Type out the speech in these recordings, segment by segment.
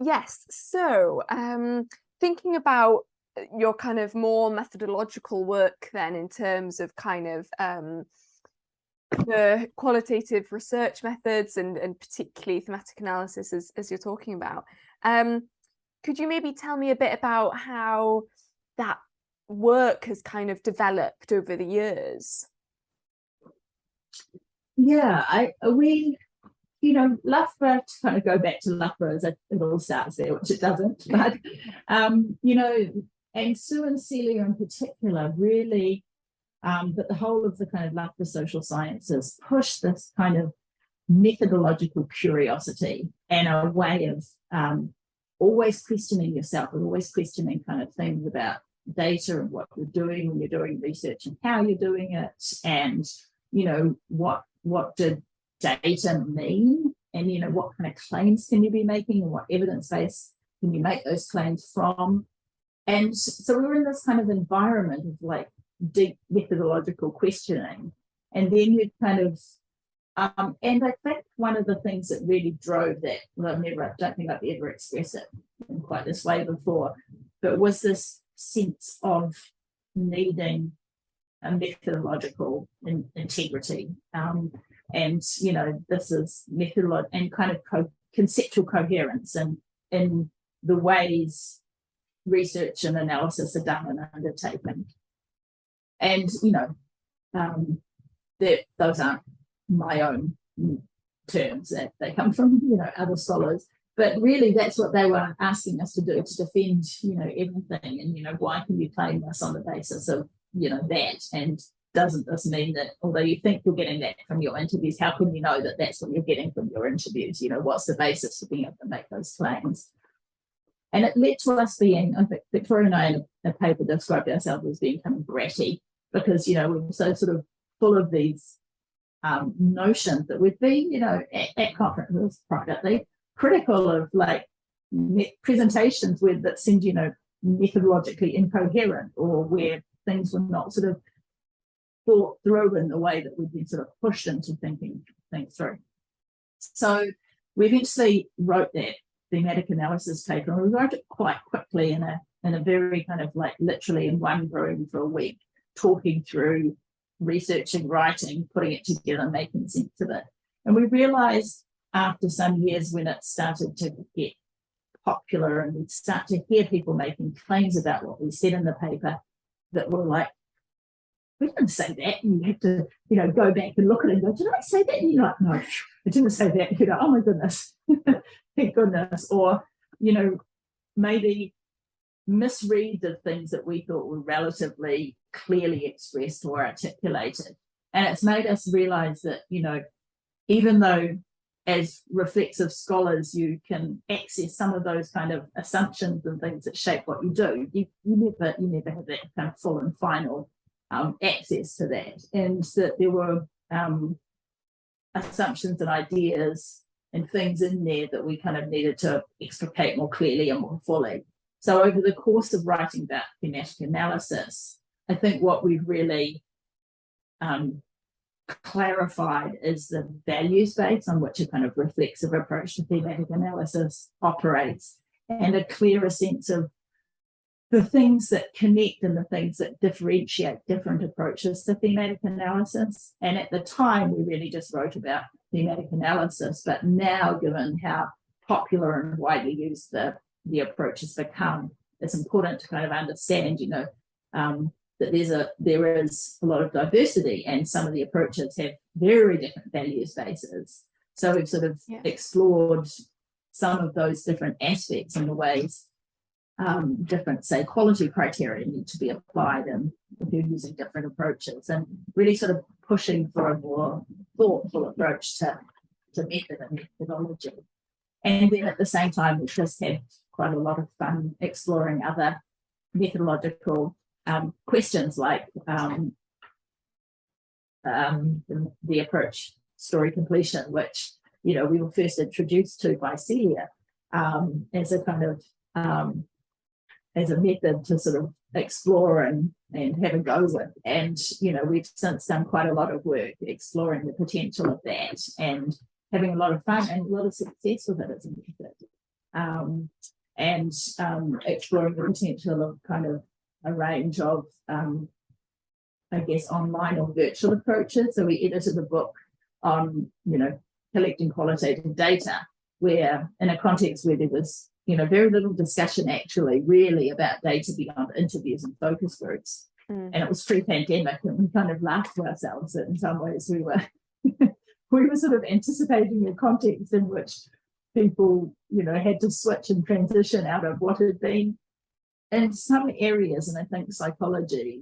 Yes. So, thinking about your kind of more methodological work then in terms of kind of the qualitative research methods and particularly thematic analysis as you're talking about. Could you maybe tell me a bit about how that work has kind of developed over the years? Yeah, Loughborough, to kind of go back to Loughborough, it all starts there, which it doesn't, but, and Sue and Celia in particular really, but the whole of the kind of Loughborough social sciences push this kind of methodological curiosity and a way of always questioning yourself and always questioning kind of things about data and what you're doing when you're doing research and how you're doing it, and what did data mean, and what kind of claims can you be making and what evidence base can you make those claims from. And so we were in this kind of environment of like deep methodological questioning, and then you'd kind of and I think one of the things that really drove that, well, I don't think I've ever expressed it in quite this way before, but was this sense of needing a methodological integrity. And this is methodological and kind of conceptual coherence and in the ways research and analysis are done and undertaken. And those aren't my own terms, that they come from other scholars, but really that's what they were asking us to do, to defend everything. And why can you claim this on the basis of that, and doesn't this mean that although you think you're getting that from your interviews, how can you know that that's what you're getting from your interviews? What's the basis for being able to make those claims? And it led to us being, I think Victoria and I in a paper described ourselves as being kind of bratty, because we were so sort of full of these notions that we'd be at conferences privately critical of like presentations that seemed methodologically incoherent, or where things were not sort of thought through in the way that we've been sort of pushed into thinking things through. So we eventually wrote that thematic analysis paper, and we wrote it quite quickly in a very kind of like literally in one room for a week, talking through researching, writing, putting it together, making sense of it. And we realized after some years, when it started to get popular and we'd start to hear people making claims about what we said in the paper, that were like, we didn't say that. And you have to, go back and look at it and go, did I say that? And you're like, no, I didn't say that. Oh my goodness, thank goodness. Or, maybe misread the things that we thought were relatively clearly expressed or articulated. And it's made us realize that, even though as reflexive scholars you can access some of those kind of assumptions and things that shape what you do, you never have that kind of full and final access to that. And that there were assumptions and ideas and things in there that we kind of needed to explicate more clearly and more fully. So over the course of writing that thematic analysis, I think what we've really clarified is the values base on which a kind of reflexive approach to thematic analysis operates, and a clearer sense of the things that connect and the things that differentiate different approaches to thematic analysis. And at the time, we really just wrote about thematic analysis, but now, given how popular and widely used the approach has become, it's important to kind of understand, that there is a lot of diversity, and some of the approaches have very different values bases. So we've sort of explored some of those different aspects and the ways different, say, quality criteria need to be applied, and if you're using different approaches, and really sort of pushing for a more thoughtful approach to method and methodology. And then at the same time, we've just had quite a lot of fun exploring other methodological questions, like the approach story completion, which we were first introduced to by Celia as a kind of as a method to sort of explore and have a go with. And we've since done quite a lot of work exploring the potential of that and having a lot of fun and a lot of success with it as a method. and exploring the potential of kind of a range of, I guess, online or virtual approaches. So we edited the book on, collecting qualitative data, where in a context where there was, very little discussion actually really about data beyond interviews and focus groups. And it was pre-pandemic, and we kind of laughed to ourselves that in some ways we were we were sort of anticipating a context in which people, had to switch and transition out of what had been in some areas, and I think psychology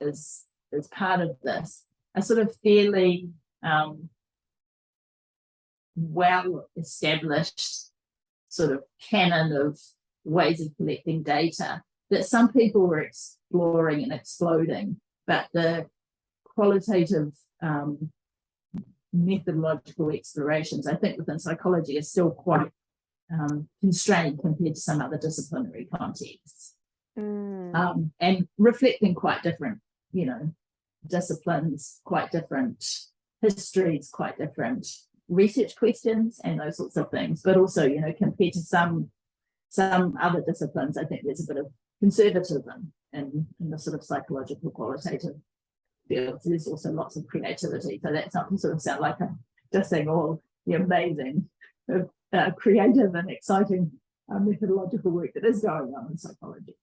is part of this, a sort of fairly well established sort of canon of ways of collecting data that some people were exploring and exploding, but the qualitative methodological explorations, I think, within psychology are still quite constrained compared to some other disciplinary contexts, and reflecting quite different, disciplines, quite different histories, quite different research questions and those sorts of things. But also, compared to some other disciplines, I think there's a bit of conservatism in the sort of psychological qualitative fields. There's also lots of creativity. So that's not to sort of sound like I'm just saying all the amazing, creative and exciting methodological work that is going on in psychology.